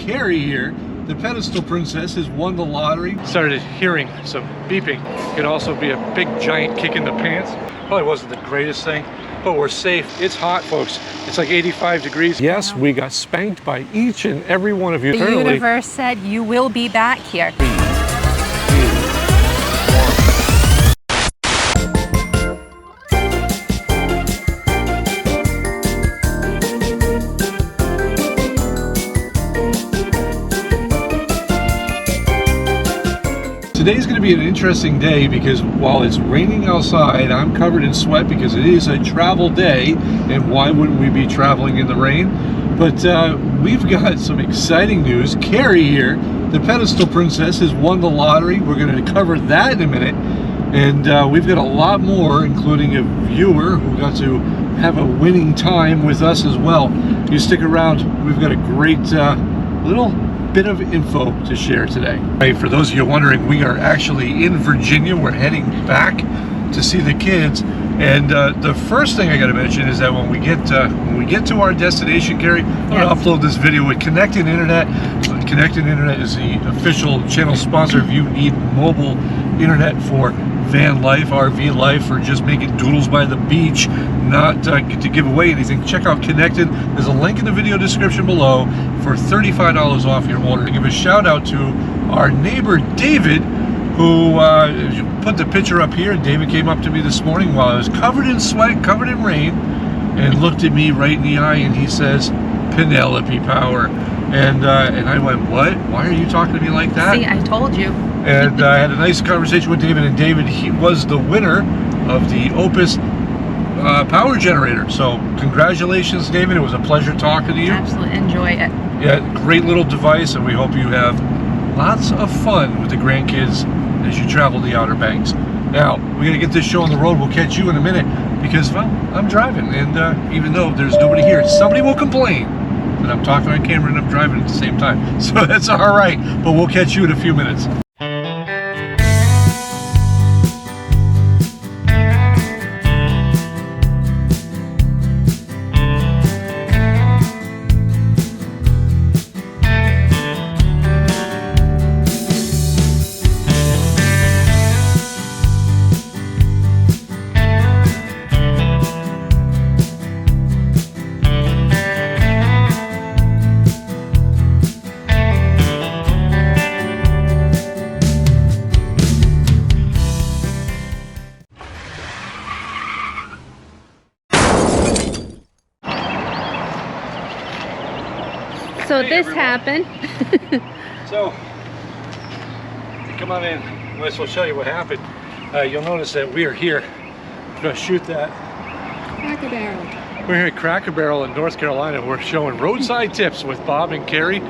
Karri here, the pedestal princess, has won the lottery. Started hearing some beeping. Could also be a big giant kick in the pants. Probably wasn't the greatest thing, but we're safe. It's hot, folks. It's like 85 degrees. Yes, we got spanked by each and every one of you. The universe said you will be back here. Today's going to be an interesting day because while it's raining outside, I'm covered in sweat because it is a travel day, and why wouldn't we be traveling in the rain? But we've got some exciting news. Karri here, the pedestal princess, has won the lottery. We're going to cover that in a minute, and we've got a lot more, including a viewer who got to have a winning time with us as well. You stick around, we've got a great little bit of info to share today. Hey, for those of you wondering, we are actually in Virginia. We're heading back to see the kids, and the first thing I got to mention is that when we get to our destination, Karri, I'm going to upload this video with Connected Internet. Connected Internet is the official channel sponsor. If you need mobile internet for van life, RV life, or just making doodles by the beach, not to give away anything, check out Connected. There's a link in the video description below for $35 off your order. To give a shout out to our neighbor David, who put the picture up here. David came up to me this morning while I was covered in sweat, covered in rain, and looked at me right in the eye, and he says, "Penelope power." And I went, "What? Why are you talking to me like that?" See, I told you. And I had a nice conversation with David, and David, he was the winner of the Opus power generator. So congratulations, David. It was a pleasure talking to you. Absolutely enjoy it. Yeah, great little device, and we hope you have lots of fun with the grandkids as you travel the Outer Banks. Now, we got to get this show on the road. We'll catch you in a minute because, well, I'm driving, and even though there's nobody here, somebody will complain that I'm talking on camera and I'm driving at the same time. So that's all right, but we'll catch you in a few minutes. So hey, this everyone. happened. So, come on in. Might as well show you what happened. You'll notice that we are here. We're going to shoot that. Cracker Barrel. We're here at Cracker Barrel in North Carolina. We're showing roadside tips with Bob and Karri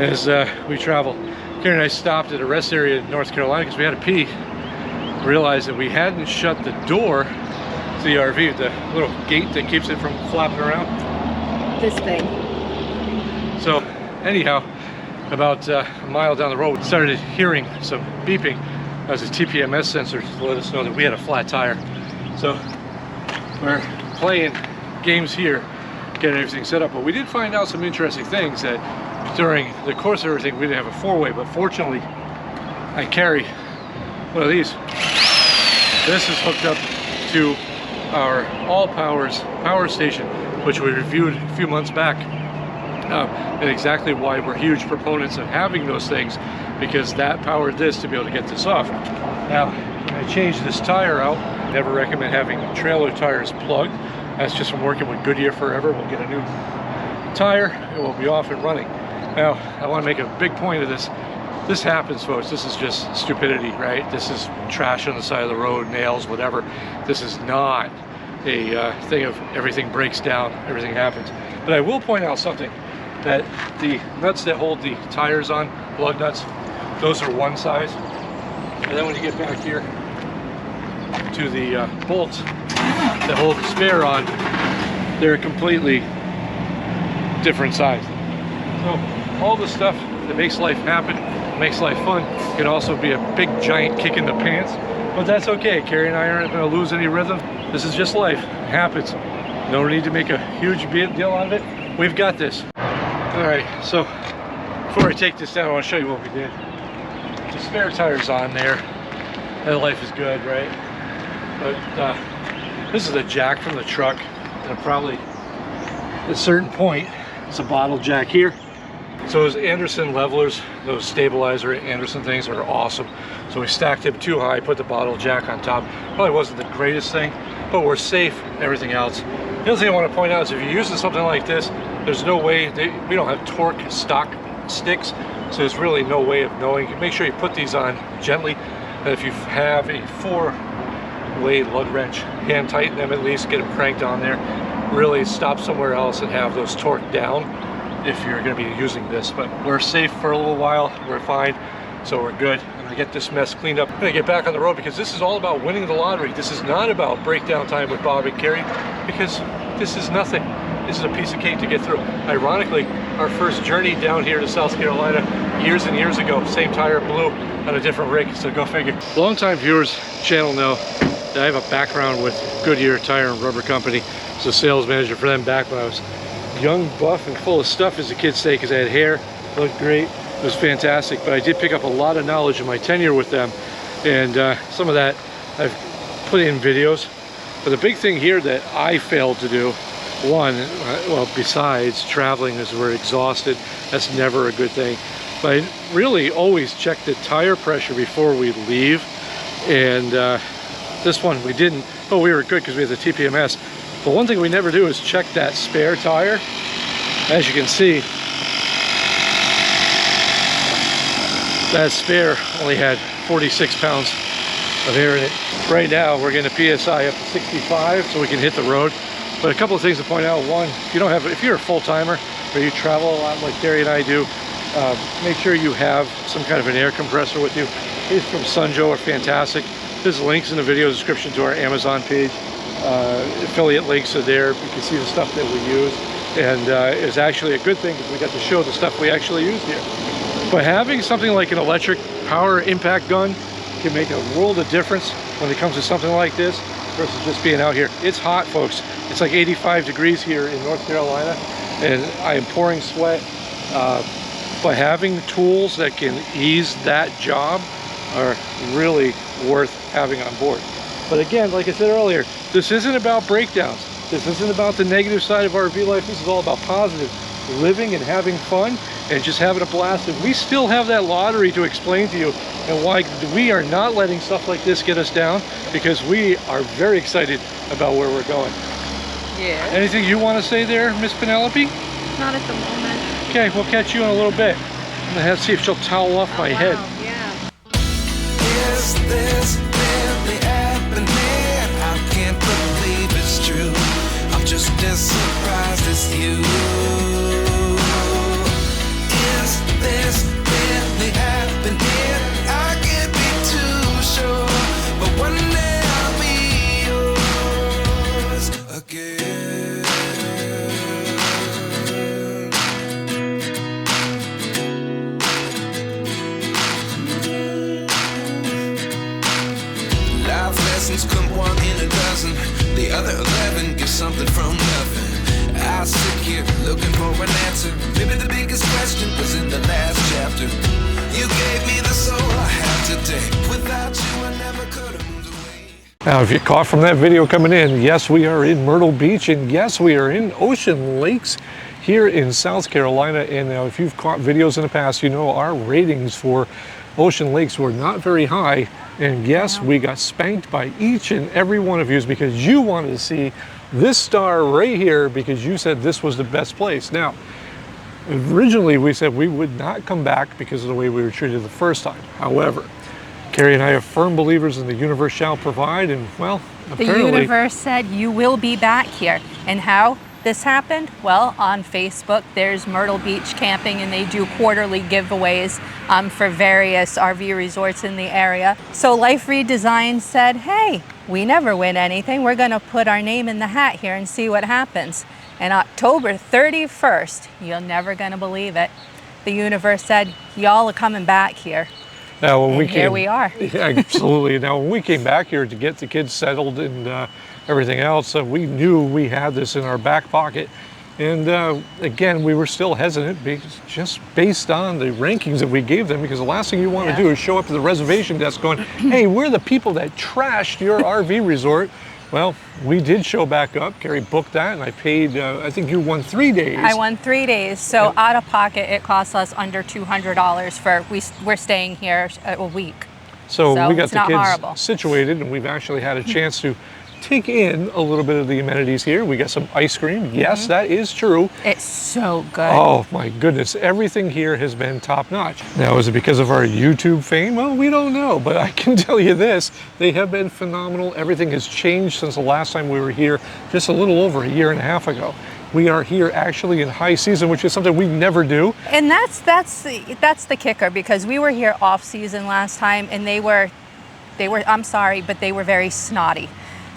as we travel. Karri and I stopped at a rest area in North Carolina because we had to pee. Realized that we hadn't shut the door to the RV, the little gate that keeps it from flapping around. This thing. So anyhow, about a mile down the road, we started hearing some beeping. That was a TPMS sensor to let us know that we had a flat tire. So we're playing games here, getting everything set up. But we did find out some interesting things that during the course of everything, we didn't have a four-way, but fortunately, I carry one of these. This is hooked up to our All Powers power station, which we reviewed a few months back. And exactly why we're huge proponents of having those things, because that powered this to be able to get this off. Now, I changed this tire out. Never recommend having trailer tires plugged. That's just from working with Goodyear forever. We'll get a new tire and we'll be off and running. Now, I want to make a big point of this. This happens, folks. This is just stupidity, right? This is trash on the side of the road, nails, whatever. This is not a thing of everything breaks down, everything happens. But I will point out something, that the nuts that hold the tires on, lug nuts, those are one size. And then when you get back here to the bolts that hold the spare on, they're a completely different size. So all the stuff that makes life happen, makes life fun, can also be a big giant kick in the pants. But that's okay. Karri and I aren't going to lose any rhythm. This is just life. It happens. No need to make a huge deal out of it. We've got this. All right, so Before I take this down, I want to show you what we did. The spare tire's on there. That life is good, right? But this is a jack from the truck, and probably at a certain point, it's a bottle jack here. So those Anderson levelers, those stabilizer Anderson things are awesome. So we stacked them too high, put the bottle jack on top. Probably wasn't the greatest thing, but we're safe and everything else. The other thing I want to point out is if you're using something like this, there's no way, we don't have torque stock sticks, so there's really no way of knowing. Make sure you put these on gently, and if you have a 4-way lug wrench, hand tighten them at least, get them cranked on there, really stop somewhere else and have those torque down if you're going to be using this. But we're safe for a little while, we're fine, so we're good. I'm gonna get this mess cleaned up. I'm gonna get back on the road because this is all about winning the lottery. This is not about breakdown time with Bob and Karri, because this is nothing. This is a piece of cake to get through. Ironically, our first journey down here to South Carolina years and years ago, same tire blew on a different rig, so go figure. Longtime viewers channel know that I have a background with Goodyear Tire and Rubber Company. I was a sales manager for them back when I was young, buff, and full of stuff, as the kids say, because I had hair, looked great. It was fantastic, but I did pick up a lot of knowledge in my tenure with them, and some of that I've put in videos. But the big thing here that I failed to do, one, well, besides traveling as we're exhausted, that's never a good thing, but I really always check the tire pressure before we leave, and this one we didn't, but we were good because we had the TPMS. But one thing we never do is check that spare tire. As you can see, that spare only had 46 pounds of air in it. Right now we're getting a PSI up to 65, so we can hit the road. But a couple of things to point out. One, if you're a full-timer or you travel a lot like Karri and I do, make sure you have some kind of an air compressor with you. These from Sunjo are fantastic. There's links in the video description to our Amazon page. Affiliate links are there. You can see the stuff that we use, and it's actually a good thing because we got to show the stuff we actually used here. But having something like an electric power impact gun can make a world of difference when it comes to something like this versus just being out here. It's hot, folks. It's like 85 degrees here in North Carolina, and I am pouring sweat. But having tools that can ease that job are really worth having on board. But again, like I said earlier, this isn't about breakdowns. This isn't about the negative side of RV life. This is all about positive living and having fun and just having a blast. And we still have that lottery to explain to you, and why we are not letting stuff like this get us down, because we are very excited about where we're going. Yeah. Anything you want to say there, Miss Penelope? Not at the moment. Okay, we'll catch you in a little bit. I'm gonna have to see if she'll towel off my head. Yeah. Is this really happening? I can't believe it's true. I'm just as surprised as you. Is this really happening? I can't be too sure, but one day I'll be yours again. Life lessons come one in a dozen. The other 11 get something from nothing. I sit here looking for an answer. Maybe the biggest question was in the last chapter. You gave me the soul I have today. Without you, I never could have moved away. Now, if you caught from that video coming in, yes, we are in Myrtle Beach, and yes, we are in Ocean Lakes here in South Carolina. And now, if you've caught videos in the past, you know our ratings for Ocean Lakes were not very high. And yes, we got spanked by each and every one of you because you wanted to see this star right here because you said this was the best place. Now, originally we said we would not come back because of the way we were treated the first time. However, Karri and I are firm believers in the universe shall provide, and well, apparently the universe said you will be back here. And how this happened? Well, on Facebook, there's Myrtle Beach Camping, and they do quarterly giveaways for various RV resorts in the area. So Life Redesigned said, hey, we never win anything. We're gonna put our name in the hat here and see what happens. And October 31st, you're never gonna believe it, the universe said, y'all are coming back here. Now, when here we are. Yeah, absolutely. Now, when we came back here to get the kids settled and everything else, we knew we had this in our back pocket. And again, we were still hesitant because just based on the rankings that we gave them, because the last thing you want to do is show up at the reservation desk going, hey, we're the people that trashed your RV resort. Well, we did show back up. Karri booked that, and I paid, I think you won 3 days. I won 3 days. So out of pocket, it cost us under $200 for, we're staying here a week. So we got it's the not kids horrible. situated, and we've actually had a chance to take in a little bit of the amenities here. We got some ice cream. Yes, that is true. It's so good. Oh my goodness, everything here has been top notch. Now, is it because of our YouTube fame? Well, we don't know, but I can tell you this, they have been phenomenal. Everything has changed since the last time we were here, just a little over a year and a half ago. We are here actually in high season, which is something we never do. And that's the kicker, because we were here off season last time, and they were, I'm sorry, but they were very snotty.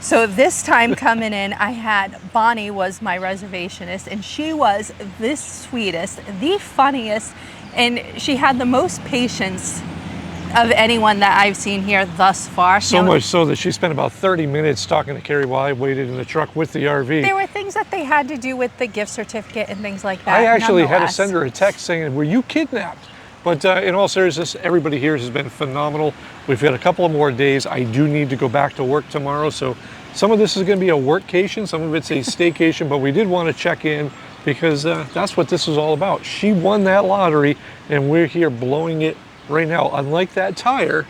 So this time coming in, I had, Bonnie was my reservationist, and she was the sweetest, the funniest, and she had the most patience of anyone that I've seen here thus far. So much so that she spent about 30 minutes talking to Karri while I waited in the truck with the RV. There were things that they had to do with the gift certificate and things like that. I actually had to send her a text saying, were you kidnapped? But in all seriousness, everybody here has been phenomenal. We've got a couple of more days. I do need to go back to work tomorrow, so some of this is going to be a workcation, some of it's a staycation, but we did want to check in because that's what this is all about. She won that lottery, and we're here blowing it right now. Unlike that tire,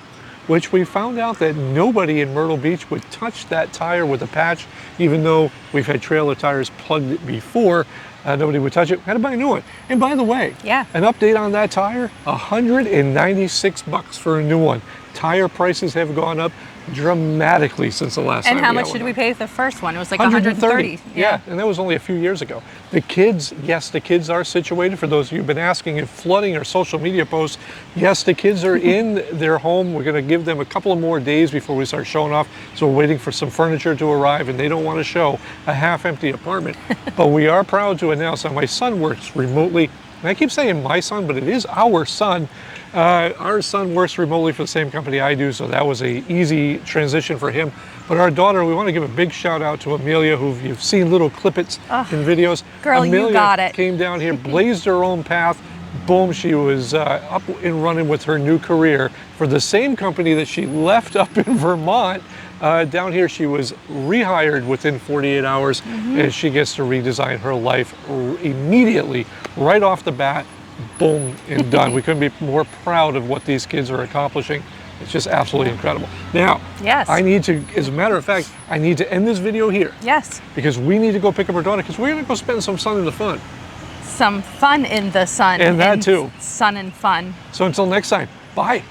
which we found out that nobody in Myrtle Beach would touch that tire with a patch, even though we've had trailer tires plugged it before. Nobody would touch it. Had to buy a new one. And by the way, an update on that tire, $196 for a new one. Tire prices have gone up dramatically since the last time. And how much did we pay for the first one? It was like 130. Yeah, and that was only a few years ago. The kids, yes, the kids are situated. For those of you who've been asking and flooding our social media posts, yes, the kids are in their home. We're going to give them a couple of more days before we start showing off. So we're waiting for some furniture to arrive, and they don't want to show a half-empty apartment. But we are proud to announce that my son works remotely. And I keep saying my son, but it is our son. Our son works remotely for the same company I do, so that was an easy transition for him. But our daughter, we want to give a big shout out to Amelia, who you've seen little clippets in videos. Girl, Amelia you got it. Came down here, blazed her own path. Boom, she was up and running with her new career for the same company that she left up in Vermont. Down here, she was rehired within 48 hours, and she gets to redesign her life immediately, right off the bat. Boom, and done. We couldn't be more proud of what these kids are accomplishing. It's just absolutely incredible. Now, I need to, as a matter of fact, I need to end this video here. Yes. Because we need to go pick up our daughter, because we're going to go spend some sun in the fun. Some fun in the sun. And that too. Sun and fun. So until next time, bye.